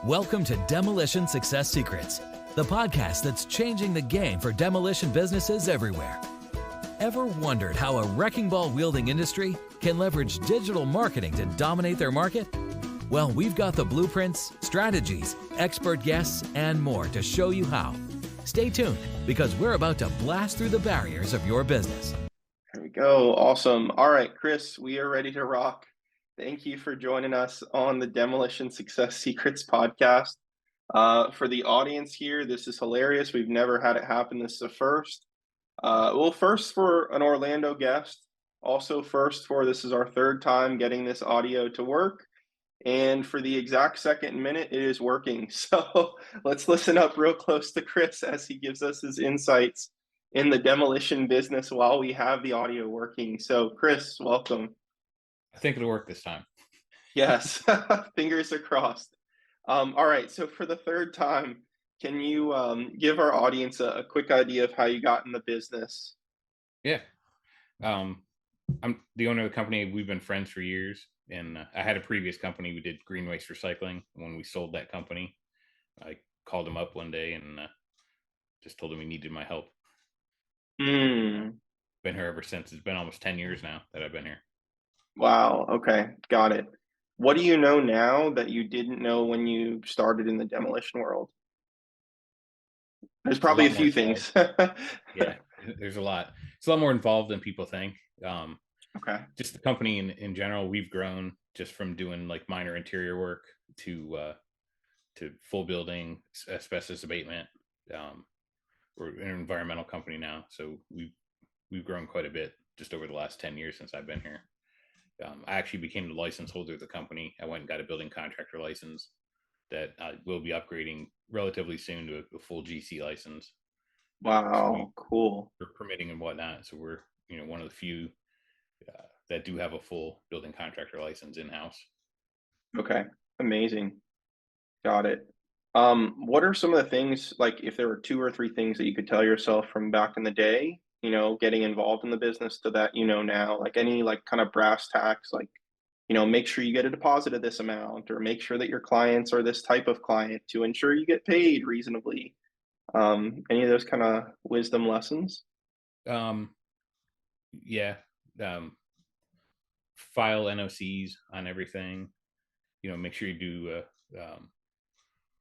Welcome to Demolition Success Secrets, the podcast that's changing the game for demolition businesses everywhere. Ever wondered how a wrecking ball wielding industry can leverage digital marketing to dominate their market? Well, we've got the blueprints, strategies, expert guests, and more to show you how. Stay tuned, because we're about to blast through the barriers of your business. There we go. Awesome. All right, Chris, we are ready to rock. Thank you for joining us on the Demolition Success Secrets podcast. For the audience here, this is hilarious. We've never had it happen. This is a first. First for an Orlando guest. Also first for this is our third time getting this audio to work. And for the exact second minute, it is working. So let's listen up real close to Chris as he gives us his insights in the demolition business while we have the audio working. So Chris, welcome. I think it'll work this time. Yes, fingers are crossed. All right, so for the third time, can you give our audience a quick idea of how you got in the business? Yeah. I'm the owner of the company. We've been friends for years. And I had a previous company. We did green waste recycling. When we sold that company, I called him up one day and just told him he needed my help. Been here ever since. It's been almost 10 years now that I've been here. Wow. Okay. Got it. What do you know now that you didn't know when you started in the demolition world? There's probably a few things. Yeah, there's a lot. It's a lot more involved than people think. Okay. Just the company in general, we've grown just from doing like minor interior work to full building asbestos abatement. We're an environmental company now, so we've grown quite a bit just over the last 10 years since I've been here. I actually became the license holder of the company. I went and got a building contractor license that I will be upgrading relatively soon to a full GC license. Wow, cool. For permitting and whatnot. So we're one of the few that do have a full building contractor license in-house. Okay, amazing. Got it. What are some of the things, like if there were two or three things that you could tell yourself from back in the day, getting involved in the business to that, now, like any like kind of brass tacks, like, make sure you get a deposit of this amount, or make sure that your clients are this type of client to ensure you get paid reasonably. Any of those kind of wisdom lessons? Yeah. File NOCs on everything. Make sure you do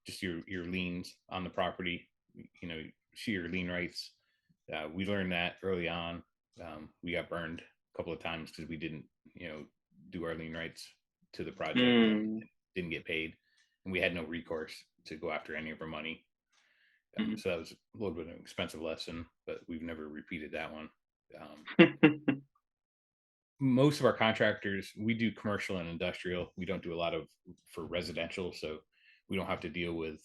just your liens on the property. See your lien rights. We learned that early on. We got burned a couple of times because we didn't, do our lien rights to the project. Didn't get paid, and we had no recourse to go after any of our money. So that was a little bit of an expensive lesson, but we've never repeated that one. Most of our contractors, we do commercial and industrial. We don't do a lot for residential, so we don't have to deal with,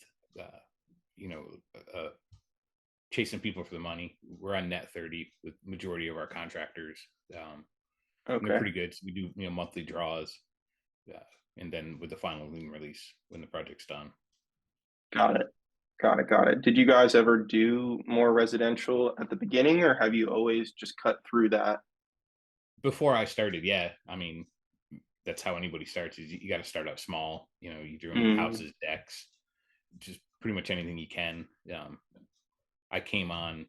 chasing people for the money. We're on net 30 with majority of our contractors. Okay. They're pretty good. So we do, monthly draws, and then with the final lien release when the project's done. Got it. Did you guys ever do more residential at the beginning, or have you always just cut through that? Before I started, yeah. I mean, that's how anybody starts. Is you got to start out small. You're doing houses, decks, just pretty much anything you can. I came on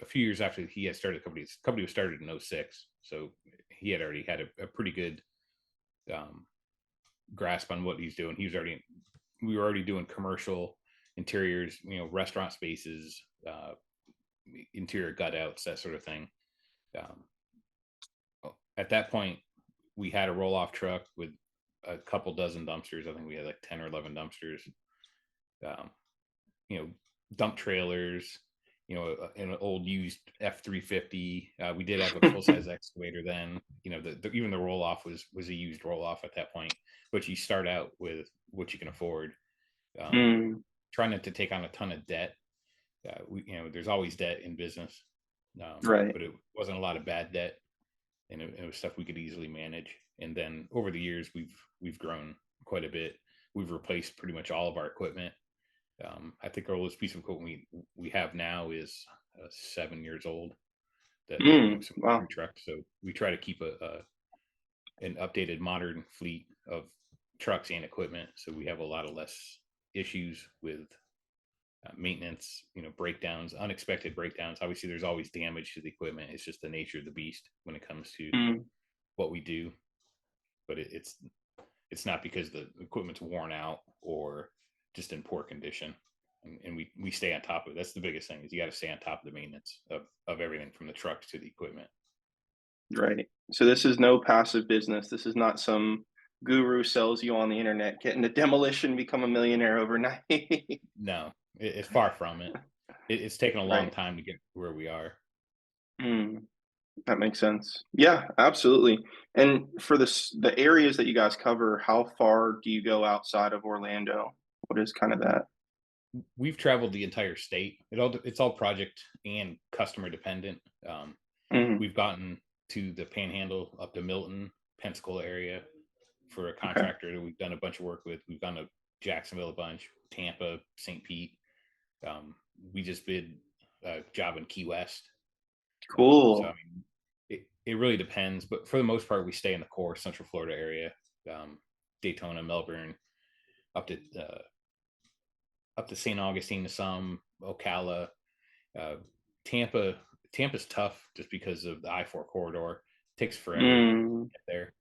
a few years after he had started the company. His company was started in 2006, so he had already had a pretty good grasp on what he's doing. We were already doing commercial interiors, restaurant spaces, interior gut outs, that sort of thing. At that point, we had a roll-off truck with a couple dozen dumpsters. I think we had like 10 or 11 dumpsters, dump trailers, an old used F-350. We did have a full-size excavator then. Even the roll-off was a used roll-off at that point, but you start out with what you can afford. Trying not to take on a ton of debt. There's always debt in business, right? But it wasn't a lot of bad debt. And it was stuff we could easily manage. And then over the years, we've grown quite a bit. We've replaced pretty much all of our equipment. I think our oldest piece of equipment we have now is 7 years old. Wow. Trucks. So we try to keep an updated modern fleet of trucks and equipment. So we have a lot of less issues with maintenance, breakdowns, unexpected breakdowns. Obviously, there's always damage to the equipment. It's just the nature of the beast when it comes to what we do. But it's not because the equipment's worn out or just in poor condition. And we stay on top of it. That's the biggest thing, is you got to stay on top of the maintenance of everything from the trucks to the equipment. Right. So this is no passive business. This is not some guru sells you on the internet, get into demolition, become a millionaire overnight. No, it's far from it. It's taken a long Right. time to get where we are. That makes sense. Yeah, absolutely. And for the areas that you guys cover, how far do you go outside of Orlando? What is kind of that? We've traveled the entire state. It's all project and customer dependent. Mm, We've gotten to the Panhandle, up to Milton, Pensacola area for a okay. contractor that we've done a bunch of work with. We've gone to Jacksonville a bunch, Tampa, St. Pete. We just bid a job in Key West. So I Cool. mean, it really depends, but for the most part, we stay in the core Central Florida area, Daytona, Melbourne, up to St. Augustine to some, Ocala, uh, Tampa. Tampa's tough just because of the I-4 corridor. It takes forever to Mm, get there.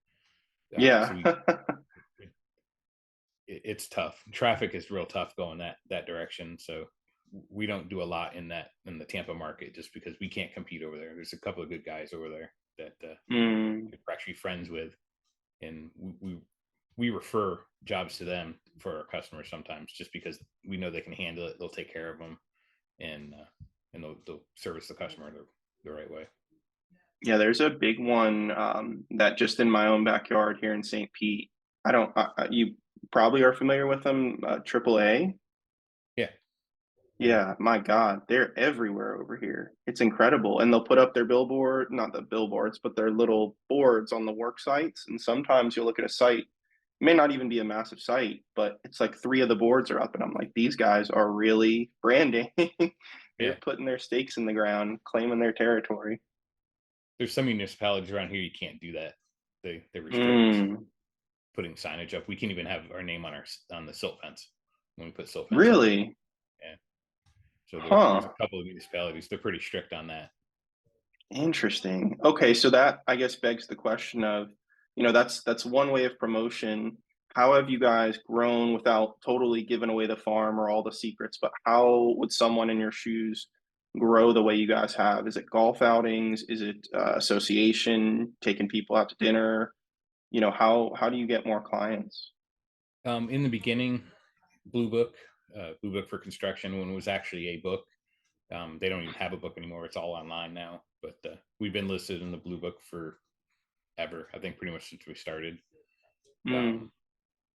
yeah. So it's tough. Traffic is real tough going that direction. So we don't do a lot in the Tampa market just because we can't compete over there. There's a couple of good guys over there that Mm, we're actually friends with, and we refer jobs to them for our customers sometimes just because we know they can handle it. They'll take care of them, and they'll service the customer the right way. yeah, there's a big one that just in my own backyard here in St. Pete. I don't. You probably are familiar with them. AAA. Yeah. Yeah, my God, they're everywhere over here. It's incredible. And they'll put up their billboard, not the billboards, but their little boards on the work sites. And sometimes you'll look at a site, it may not even be a massive site, but it's like three of the boards are up. And I'm like, these guys are really branding. Yeah. They're putting their stakes in the ground, claiming their territory. There's some municipalities around here you can't do that. They restrict Mm, putting signage up. We can't even have our name on the silt fence when we put silt fence up. really? Yeah. So there's a Huh. couple of municipalities. They're pretty strict on that. Interesting. Okay, so that I guess begs the question of, that's one way of promotion. How have you guys grown without totally giving away the farm or all the secrets? But how would someone in your shoes grow the way you guys have? Is it golf outings? Is it association, taking people out to dinner? How do you get more clients? In the beginning, Blue Book, Blue Book for Construction, when it was actually a book. They don't even have a book anymore. It's all online now. But we've been listed in the Blue Book for ever. I think pretty much since we started. Mm,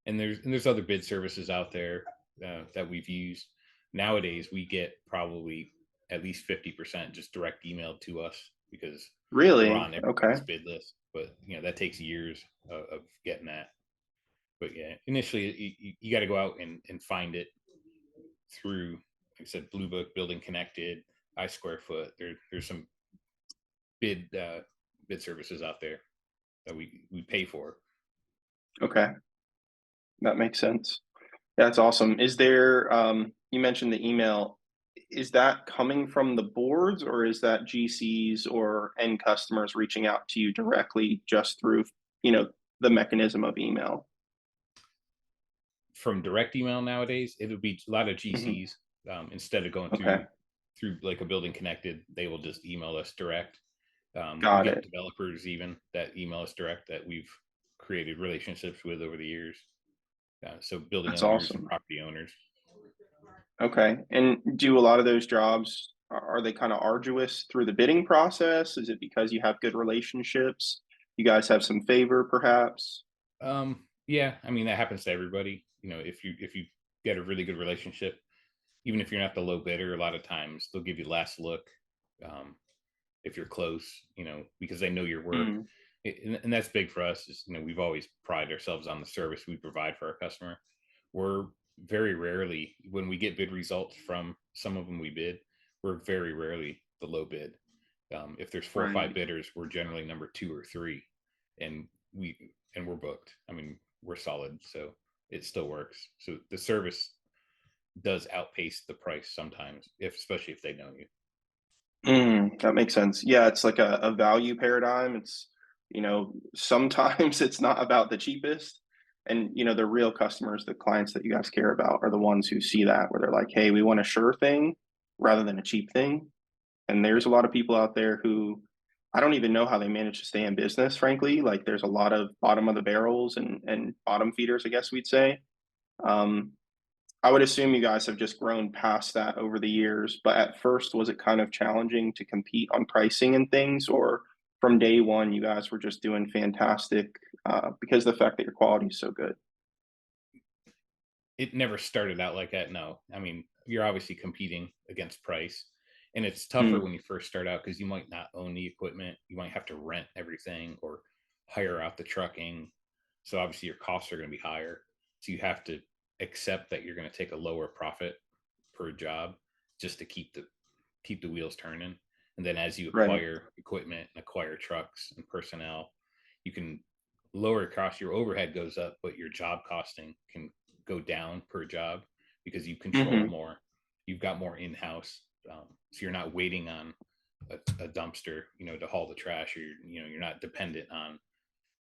And there's other bid services out there that we've used. Nowadays, we get probably at least 50% just direct emailed to us because we're really? on Okay. everybody's bid list. But that takes years of getting that. But yeah, initially you got to go out and find it through, like I said, Blue Book, Building Connected, I Square Foot. There's some bid bid services out there that we pay for. Okay. That makes sense. That's awesome. Is there, you mentioned the email. Is that coming from the boards or is that GCs or end customers reaching out to you directly just through, you know, the mechanism of email? From direct email nowadays, it would be a lot of Hmm. GCs. Instead of going Okay, through like a Building Connected, they will just email us direct. We got get it. developers even that email us direct that we've created relationships with over the years. So building That's owners and awesome. property owners. Okay. And do a lot of those jobs, are they kind of arduous through the bidding process? Is it because you have good relationships? You guys have some favor, perhaps? Yeah, I mean that happens to everybody. If you get a really good relationship, even if you're not the low bidder, a lot of times they'll give you last look. Um, if you're close, because they know your work. Mm, And that's big for us is, we've always prided ourselves on the service we provide for our customer. We're very rarely, when we get bid results from some of them we bid, we're very rarely the low bid. If there's four or five right. bidders, we're generally number two or three, and we're booked. I mean, we're solid, so it still works. So the service does outpace the price sometimes, especially if they know you. That makes sense. Yeah, it's like a value paradigm. It's, sometimes it's not about the cheapest. And, the real customers, the clients that you guys care about are the ones who see that, where they're like, hey, we want a sure thing rather than a cheap thing. And there's Yeah. a lot of people out there who I don't even know how they manage to stay in business, frankly. Like there's a lot of bottom of the barrels and bottom feeders, I guess we'd say. Um, I would assume you guys have just grown past that over the years, but at first, was it kind of challenging to compete on pricing and things, or from day one, you guys were just doing fantastic because of the fact that your quality is so good? It never started out like that. No, I mean, you're obviously competing against price, and it's tougher Mm, when you first start out because you might not own the equipment. You might have to rent everything or hire out the trucking. So obviously your costs are going to be higher. So you have to accept that you're going to take a lower profit per job just to keep the wheels turning. And then as you right. acquire equipment and acquire trucks and personnel, you can lower cost. Your overhead goes up, but your job costing can go down per job because you control Hmm. more. You've got more in-house, so you're not waiting on a dumpster, to haul the trash, or you're not dependent on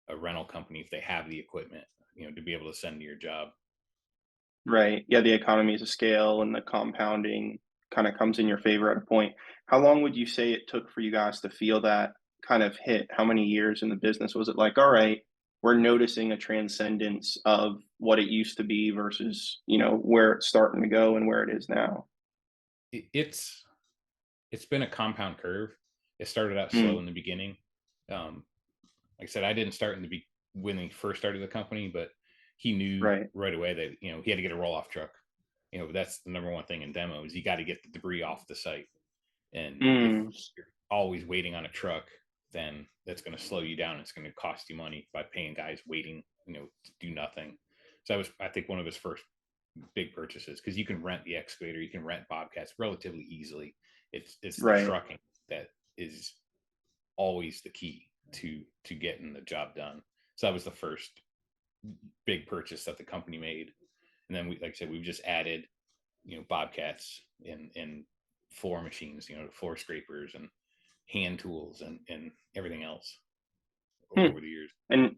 a rental company if they have the equipment, to be able to send to your job. Right. Yeah, the economies of scale and the compounding kind of comes in your favor at a point. How long would you say it took for you guys to feel that kind of hit? How many years in the business was it like, all right, we're noticing a transcendence of what it used to be versus, where it's starting to go and where it is now? It's been a compound curve. It started out slow Mm, in the beginning. Like I said, I didn't start when he first started the company, but he knew right. right away that he had to get a roll off truck. That's the number one thing in demo is you got to get the debris off the site. And if Mm, you're always waiting on a truck, then that's going to slow you down. It's going to cost you money by paying guys waiting, to do nothing. So that was, I think, one of his first big purchases because you can rent the excavator, you can rent bobcats relatively easily. It's the right. trucking that is always the key to getting the job done. So that was the first big purchase that the company made. And then like I said, we've just added, bobcats and floor machines, floor scrapers and hand tools and everything else Hmm. over the years. And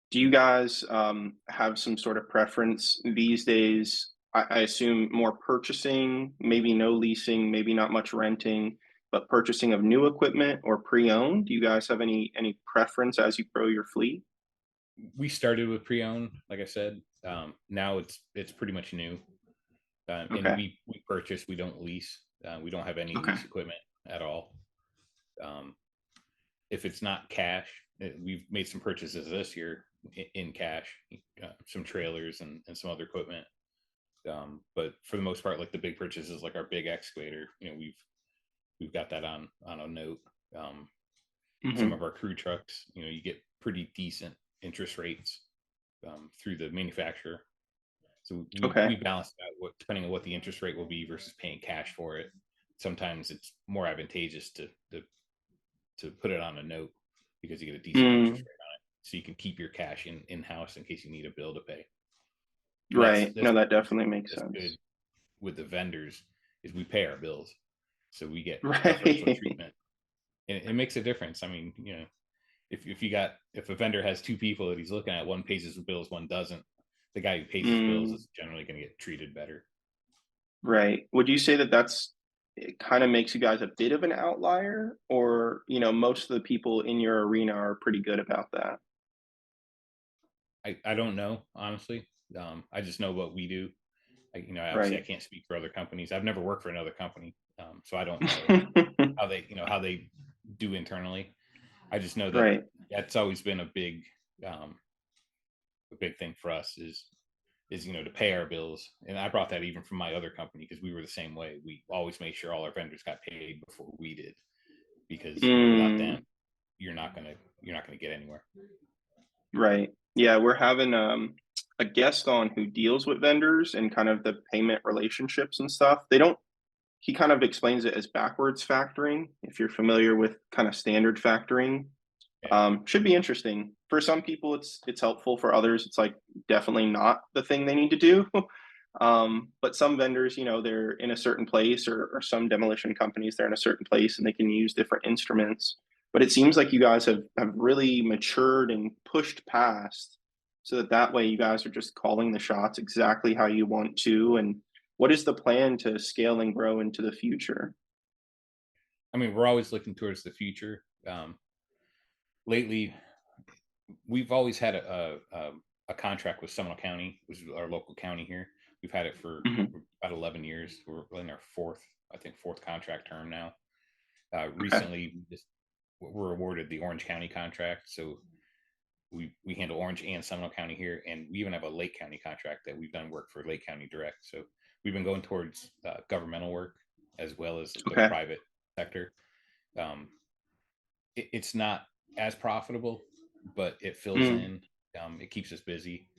do you guys have some sort of preference these days? I assume more purchasing, maybe no leasing, maybe not much renting, but purchasing of new equipment or pre-owned. Do you guys have any preference as you grow your fleet? We started with pre-owned, like I said. Now it's pretty much new, and Okay. we purchase. We don't lease. We don't have any Okay. lease equipment at all. Um, if it's not cash, we've made some purchases this year in cash, some trailers and some other equipment. But for the most part, like the big purchases, like our big excavator, we've got that on a note. Um, some Hmm. of our crew trucks, you get pretty decent interest rates through the manufacturer. So we Okay. balance that depending on what the interest rate will be versus paying cash for it. Sometimes it's more advantageous to put it on a note because you get a decent interest Mm, rate on it, so you can keep your cash in house in case you need a bill to pay. And right. that's No, that definitely makes that's good sense. with the vendors is we pay our bills, so we get preferential Right. treatment, and it makes a difference. I mean, if a vendor has two people that he's looking at, one pays his bills, one doesn't, the guy who pays his bills Mm, is generally going to get treated better. right. Would you say that it kind of makes you guys a bit of an outlier, or, most of the people in your arena are pretty good about that? I don't know, honestly. I just know what we do. Obviously I Right. can't speak for other companies. I've never worked for another company, so I don't know how they do internally. I just know that Right. that's always been um, a big thing for us is to pay our bills. And I brought that even from my other company because we were the same way. We always made sure all our vendors got paid before we did because without them Mm, you're not gonna get anywhere. right. Yeah, we're having a guest on who deals with vendors and kind of the payment relationships and stuff. They don't He kind of explains it as backwards factoring, if you're familiar with kind of standard factoring. Yeah. Should be interesting. For some people it's helpful, for others it's like definitely not the thing they need to do. But some vendors, they're in a certain place, or some demolition companies, they're in a certain place and they can use different instruments. But it seems like you guys have really matured and pushed past, so that way you guys are just calling the shots exactly how you want to. And what is the plan to scale and grow into the future? I mean, we're always looking towards the future. Lately, we've always had a contract with Seminole County, which is our local county here. We've had it for Hmm. about 11 years. We're in our fourth contract term now. Okay. Recently, we're awarded the Orange County contract, so we handle Orange and Seminole County here, and we even have a Lake County contract that we've done work for Lake County direct. So we've been going towards governmental work as well as the Okay. private sector. Um, it's not as profitable, but it fills Mm, in. It keeps us busy.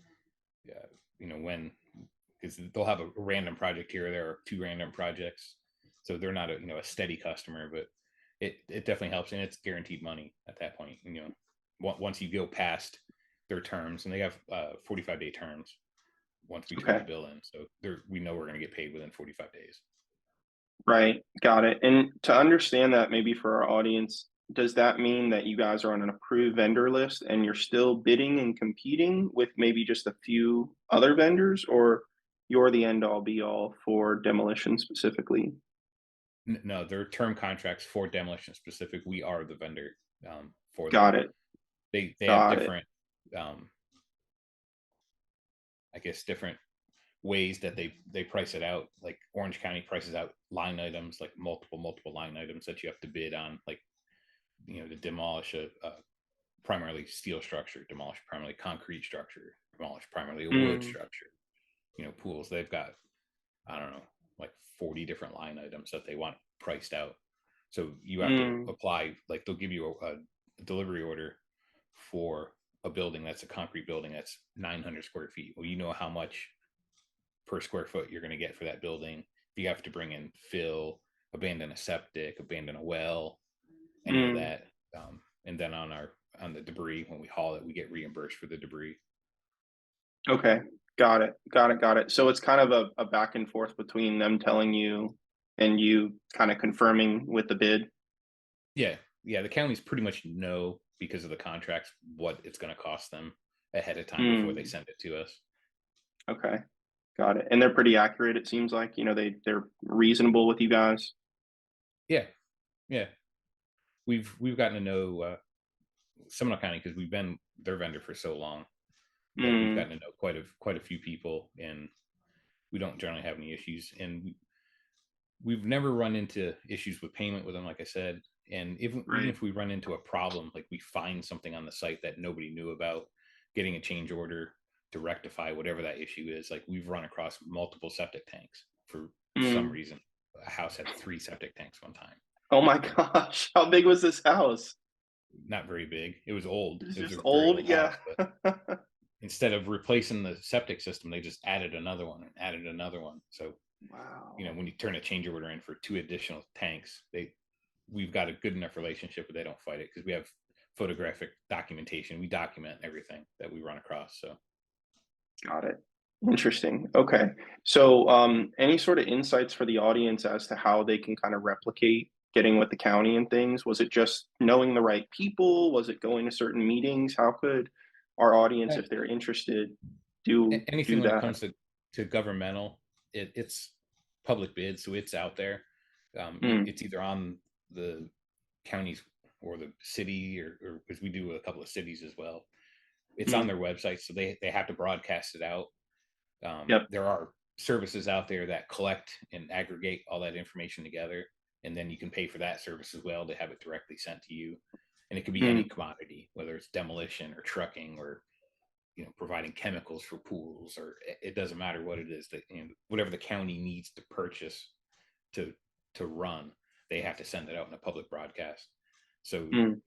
When because they'll have a random project here or there, or two random projects, so they're not a steady customer, but it definitely helps, and it's guaranteed money at that point. Once you go past their terms, and they have 45-day terms once we turn the okay. bill in, so we know we're going to get paid within 45 days. Right. Got it. And to understand that, maybe for our audience, does that mean that you guys are on an approved vendor list and you're still bidding and competing with maybe just a few other vendors, or you're the end all be all for demolition specifically? No, they're term contracts for Demolition specific. We are the vendor for them. Got it. They have Got it. different, um, I guess, different ways that they price it out. Like Orange County prices out line items, like multiple line items that you have to bid on, like to demolish a primarily steel structure, demolish primarily concrete structure, demolish primarily a wood Mm, structure. Pools, they've got, I don't know, like 40 different line items that they want priced out. So you have to mm, apply, like they'll give you a delivery order for a building that's a concrete building that's 900 square feet. Well, you know how much per square foot you're going to get for that building. If you have to bring in fill, abandon a septic, abandon a well, any of mm. that, and then on the debris, when we haul it, we get reimbursed for the debris. Okay. Got it. Got it. Got it. So it's kind of a back and forth between them telling you and you kind of confirming with the bid. Yeah, yeah. The counties pretty much know, because of the contracts, what it's going to cost them ahead of time before they Mm, send it to us. okay. Got it. And they're pretty accurate, it seems like. They're reasonable with you guys. Yeah, yeah. We've gotten to know Seminole County because we've been their vendor for so long that we've Mm, gotten to know quite a few people, and we don't generally have any issues. And we've never run into issues with payment with them, like I said. And even right. if we run into a problem, like we find something on the site that nobody knew about, getting a change order to rectify whatever that issue is. Like we've run across multiple septic tanks for some Mm. reason. A house had 3 septic tanks one time. Oh my gosh. How big was this house? Not very big. It was old. It's It was just a very old? old Yeah. house, but instead of replacing the septic system, they just added another one and added another one. So, Wow. when you turn a change order in for 2 additional tanks, we've got a good enough relationship where they don't fight it because we have photographic documentation. We document everything that we run across. So Got it. Interesting. Okay. So, any sort of insights for the audience as to how they can kind of replicate getting with the county and things? Was it just knowing the right people? Was it going to certain meetings? How could our audience, uh, if they're interested, do anything when it that? comes to governmental, it's public bid, so it's out there. Mm, It's either on the counties or the city, or because we do a couple of cities as well. It's on mm, their website, so they have to broadcast it out. yep. There are services out there that collect and aggregate all that information together, and then you can pay for that service as well to have it directly sent to you. And it could be any Mm, commodity, whether it's demolition or trucking or providing chemicals for pools, or it doesn't matter what it is that whatever the county needs to purchase to run, they have to send it out in a public broadcast. So mm,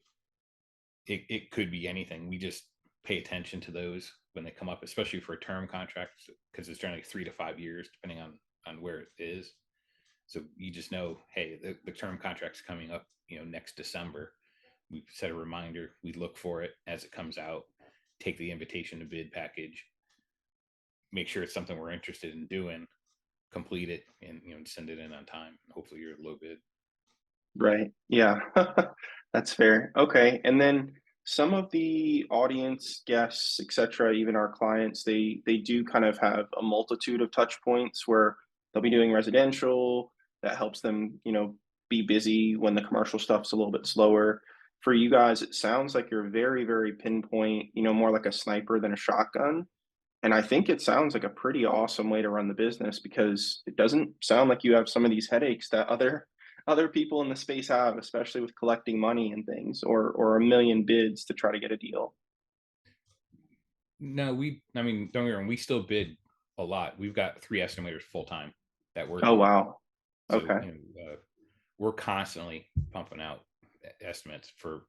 it could be anything. We just pay attention to those when they come up, especially for a term contract, because it's generally 3 to 5 years, depending on where it is. So you just know, hey, the term contract's coming up, next December. We set a reminder. We look for it as it comes out. Take the invitation to bid package. make sure it's something we're interested in doing, complete it, and send it in on time. Hopefully you're low bid. Right. Yeah. That's fair. Okay. And then some of the audience guests, etc., even our clients, they do kind of have a multitude of touch points where they'll be doing residential that helps them, be busy when the commercial stuff's a little bit slower. For you guys, it sounds like you're very, very pinpoint, more like a sniper than a shotgun. And I think it sounds like a pretty awesome way to run the business because it doesn't sound like you have some of these headaches that other people in the space have, especially with collecting money and things, or a million bids to try to get a deal. No, I mean, don't get me wrong, we still bid a lot. We've got 3 estimators full time that work Oh here. wow. So, Okay. we're constantly pumping out estimates for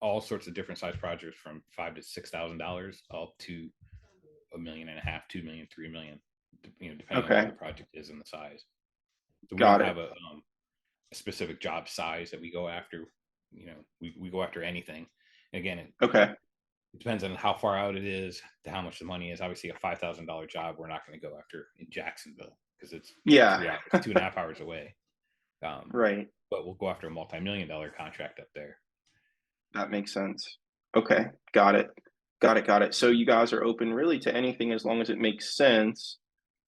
all sorts of different size projects from $5,000 to $6,000 up to $1.5 million, 2 million, 3 million, depending on what Okay. the project is and the size. So we don't Got it. have a specific job size that we go after. We go after anything. And again, Okay. it depends on how far out it is, to how much the money is. Obviously, a $5,000 job, we're not going to go after in Jacksonville because it's Yeah. 3 hours, 2.5 hours away. Right. But we'll go after a multi-million-dollar contract up there. That makes sense. Okay. Got it. Got it. So you guys are open really to anything as long as it makes sense.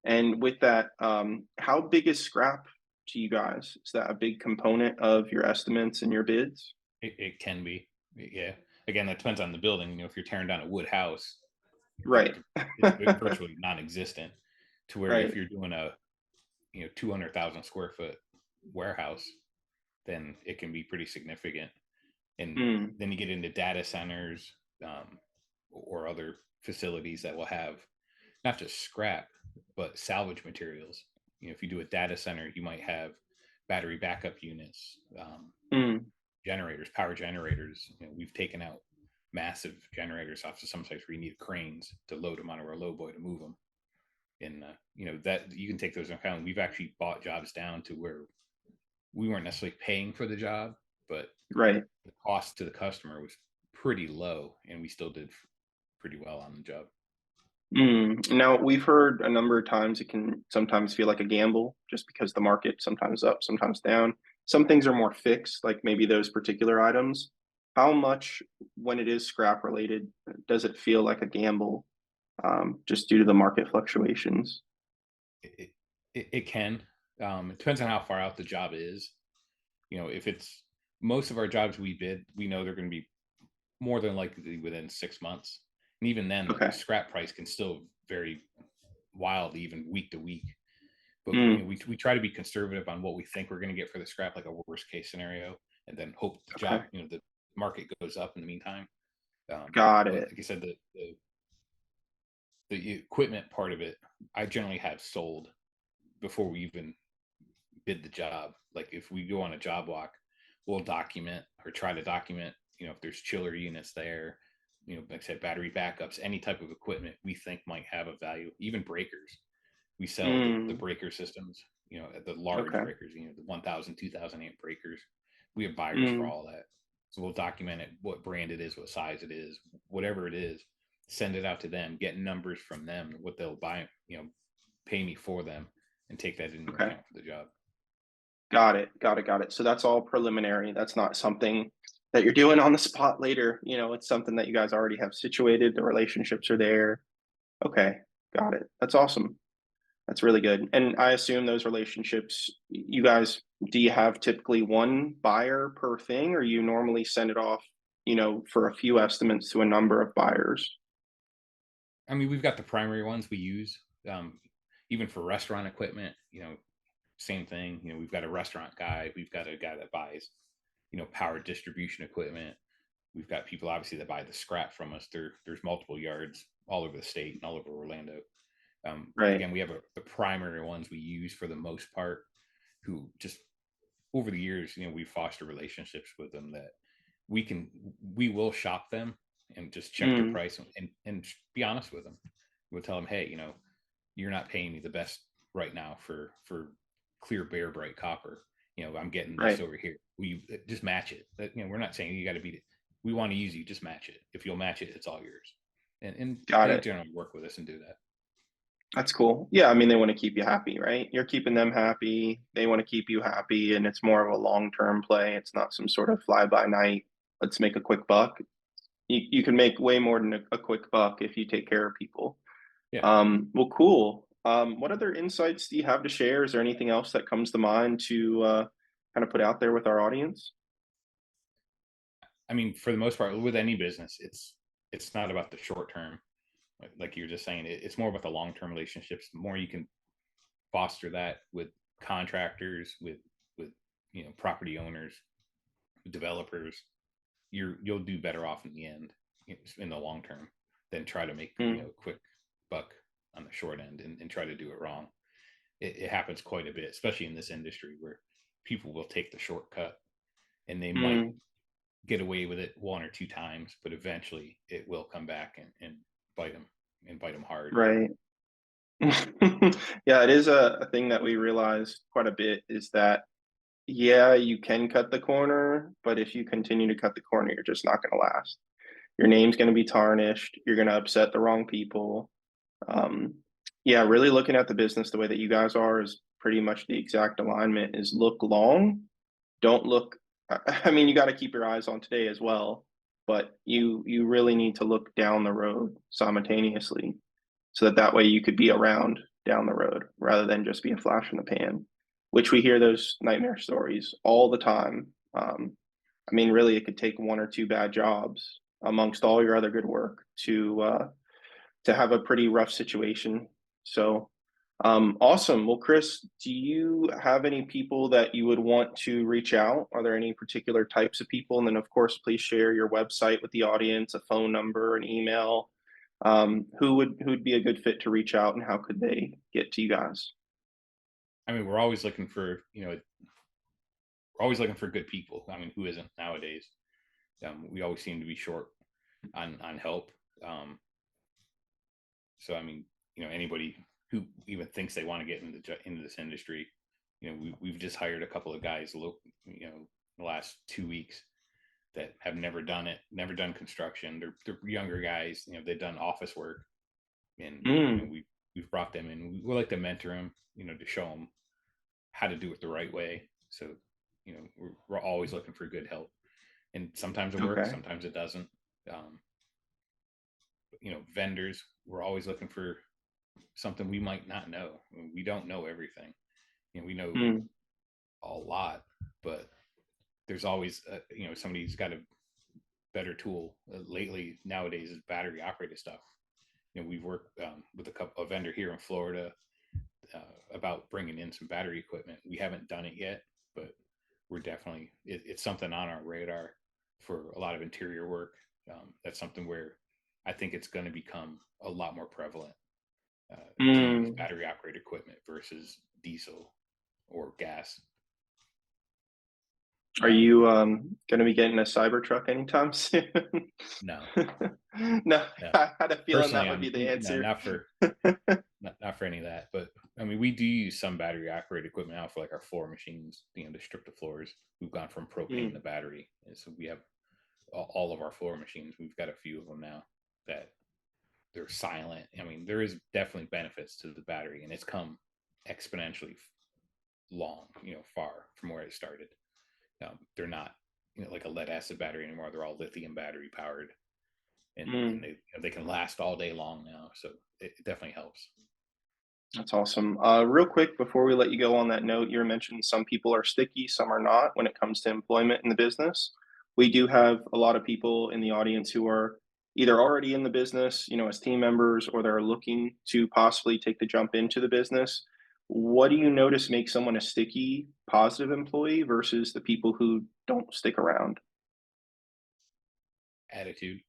And with that, how big is scrap to you guys? Is that a big component of your estimates and your bids? It can be, yeah. Again, that depends on the building. If you're tearing down a wood house, Right. it's virtually non-existent. To where if Right. you're doing a 200,000 square foot warehouse, then it can be pretty significant. And Mm, then you get into data centers, or other facilities that will have not just scrap but salvage materials. If you do a data center, you might have battery backup units, mm, generators, power generators. We've taken out massive generators off of some sites where you need cranes to load them onto a low boy to move them. And that you can take those into account. We've actually bought jobs down to where we weren't necessarily paying for the job, but right. the cost to the customer was pretty low, and we still did pretty well on the job. Now, we've heard a number of times it can sometimes feel like a gamble just because the market sometimes up, sometimes down. Some things are more fixed, like maybe those particular items. How much, when it is scrap related, does it feel like a gamble, just due to the market fluctuations? It can. It depends on how far out the job is. If it's most of our jobs we bid, we know they're going to be more than likely within 6 months. And even then, the Okay. scrap price can still vary wildly, even week to week. But Mm, we try to be conservative on what we think we're going to get for the scrap, like a worst case scenario, and then hope the okay. job, the market goes up in the meantime. Got But it. like I said, the equipment part of it, I generally have sold before we even bid the job. Like if we go on a job walk, we'll document or try to document, if there's chiller units there, like I said, battery backups, any type of equipment we think might have a value, even breakers. We sell the Mm, breaker systems, the large okay. breakers, the 1,000, 2,000 amp breakers. We have buyers for Mm, all that. So we'll document it, what brand it is, what size it is, whatever it is, send it out to them, get numbers from them, what they'll buy, pay me for them, and take that into okay. account for the job. Got it. So that's all preliminary. That's not something that you're doing on the spot later. It's something that you guys already have situated. The relationships are there. Okay. Got it. That's awesome. That's really good. And I assume those relationships, you guys, do you have typically one buyer per thing, or you normally send it off, for a few estimates to a number of buyers? I mean, we've got the primary ones we use, even for restaurant equipment. Same thing. We've got a restaurant guy. We've got a guy that buys, power distribution equipment. We've got people obviously that buy the scrap from us. There's multiple yards all over the state and all over Orlando. Right. Again, we have the primary ones we use for the most part, who just over the years, we foster relationships with them that we will shop them and just check their Mm, price and be honest with them. We'll tell them, hey, you're not paying me the best right now for clear bare bright copper. I'm getting this right. over here. We just match it. We're not saying you got to beat it. We want to use you, just match it. If you'll match it, it's all yours. And Got they it. generally work with us and do that. That's cool. Yeah, I mean, they want to keep you happy, right? You're keeping them happy. They want to keep you happy, and it's more of a long-term play. It's not some sort of fly-by-night, let's make a quick buck. You can make way more than a quick buck if you take care of people. Yeah. Well, cool. What other insights do you have to share? Is there anything else that comes to mind to kind of put out there with our audience? I mean, for the most part, with any business, it's not about the short term. Like you were just saying, it's more about the long term relationships. The more you can foster that with contractors, with property owners, developers, you'll do better off in the end, in the long term, than try to make Mm, a quick buck on the short end and try to do it wrong. It happens quite a bit, especially in this industry where people will take the shortcut and they might mm, get away with it one or two times, but eventually it will come back and bite them and bite them hard. right. Yeah, it is a thing that we realize quite a bit is that, yeah, you can cut the corner, but if you continue to cut the corner, you're just not going to last. Your name's going to be tarnished. You're going to upset the wrong people. Um, yeah, really looking at the business the way that you guys are is pretty much the exact alignment is look long, don't look. I mean, you got to keep your eyes on today as well, but you really need to look down the road simultaneously so that that way you could be around down the road rather than just be a flash in the pan, which we hear those nightmare stories all the time. I mean, really, it could take one or two bad jobs amongst all your other good work to have a pretty rough situation. So, awesome. Well, Chris, do you have any people that you would want to reach out? Are there any particular types of people? And then, of course, please share your website with the audience, a phone number, an email. Who would be a good fit to reach out, and how could they get to you guys? I mean, we're always looking for, we're always looking for good people. I mean, who isn't nowadays? We always seem to be short on help. So I mean, anybody who even thinks they want to get into this industry, we've just hired a couple of guys, the last 2 weeks that have never done it, never done construction. They're younger guys. They've done office work, and Mm, we've brought them in. We like to mentor them, to show them how to do it the right way. So we're always looking for good help, and sometimes it works, okay. sometimes it doesn't. Um, Vendors, we're always looking for something we might not know. I mean, we don't know everything. We know Mm, a lot, but there's always somebody who's got a better tool. Lately, nowadays, is battery operated stuff. We've worked with a vendor here in Florida about bringing in some battery equipment. We haven't done it yet, but we're definitely it's something on our radar for a lot of interior work. That's something where I think it's going to become a lot more prevalent to use mm. battery operated equipment versus diesel or gas. Are Um, you going to be getting a cyber truck anytime soon? no, No, no. I had a feeling that Personally, would be I'm the no, answer. not for not for any of that. But I mean, we do use some battery operated equipment now for like our floor machines, to strip the floors. We've gone from propane to Mm, battery, and so we have all of our floor machines. We've got a few of them now that they're silent. I mean, there is definitely benefits to the battery, and it's come exponentially long, far from where it started. They're not, like a lead acid battery anymore. They're all lithium battery powered, and mm. they can last all day long now. So it definitely helps. That's awesome. Real quick, before we let you go on that note, you mentioned some people are sticky, some are not when it comes to employment in the business. We do have a lot of people in the audience who are either already in the business, as team members, or they're looking to possibly take the jump into the business. What do you notice makes someone a sticky, positive employee versus the people who don't stick around? Attitude.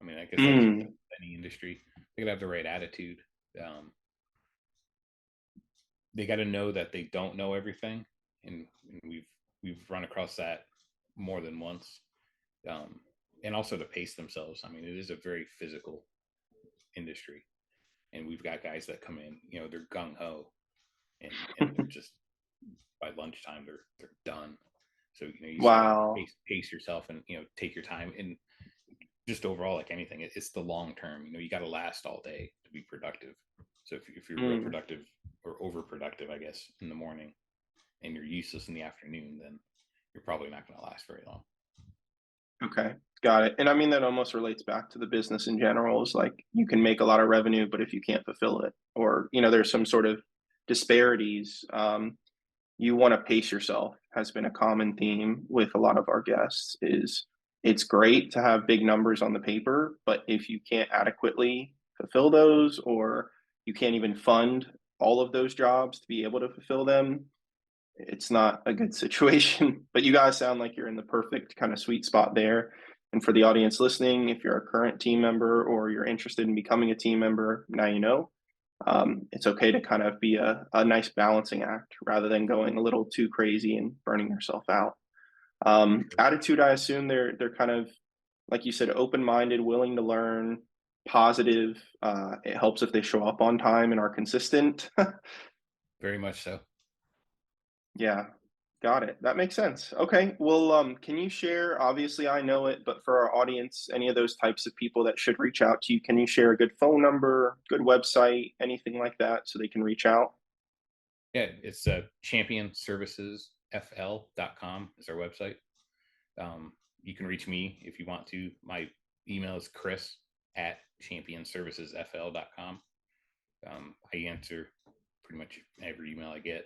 I mean, I guess that's with Mm, any industry. They gotta have the right attitude. Um, they got to know that they don't know everything, and we've run across that more than once. And also to pace themselves. I mean, it is a very physical industry, and we've got guys that come in, they're gung ho, and they're just by lunchtime they're done. So you just got to wow. pace yourself and take your time. And just overall, like anything, it's the long term. You got to last all day to be productive. So if you're real productive or overproductive, I guess, in the morning, and you're useless in the afternoon, then you're probably not going to last very long. Okay, got it. And I mean, that almost relates back to the business in general. Is like you can make a lot of revenue, but if you can't fulfill it, or there's some sort of disparities, you want to pace yourself. Has been a common theme with a lot of our guests. Is it's great to have big numbers on the paper, but if you can't adequately fulfill those, or you can't even fund all of those jobs to be able to fulfill them, it's not a good situation. But you guys sound like you're in the perfect kind of sweet spot there. And for the audience listening, if you're a current team member or you're interested in becoming a team member, now you know. It's okay to kind of be a nice balancing act rather than going a little too crazy and burning yourself out. Attitude, I assume they're kind of, like you said, open-minded, willing to learn, positive. It helps if they show up on time and are consistent. Very much so. Yeah, got it. That makes sense. Okay. Well, can you share, obviously I know it, but for our audience, any of those types of people that should reach out to you, can you share a good phone number, good website, anything like that so they can reach out? Yeah, it's championservicesfl.com is our website. You can reach me if you want to. My email is chris@championservicesfl.com. I answer pretty much every email I get.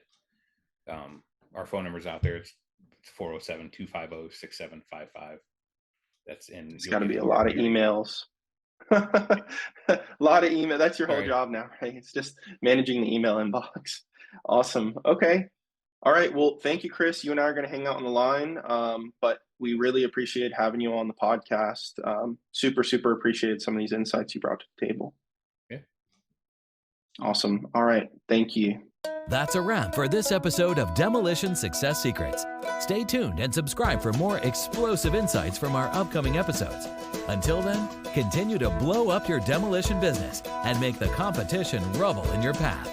Our phone number's out there. It's 407-250-6755. That's in. It's got to be a lot of emails. A lot of email. That's your whole job now, right? It's just managing the email inbox. Awesome. Okay. All right. Well, thank you, Chris. You and I are going to hang out on the line, but we really appreciate having you on the podcast. Super appreciated some of these insights you brought to the table. Yeah. Awesome. All right. Thank you. That's a wrap for this episode of Demolition Success Secrets. Stay tuned and subscribe for more explosive insights from our upcoming episodes. Until then, continue to blow up your demolition business and make the competition rubble in your path.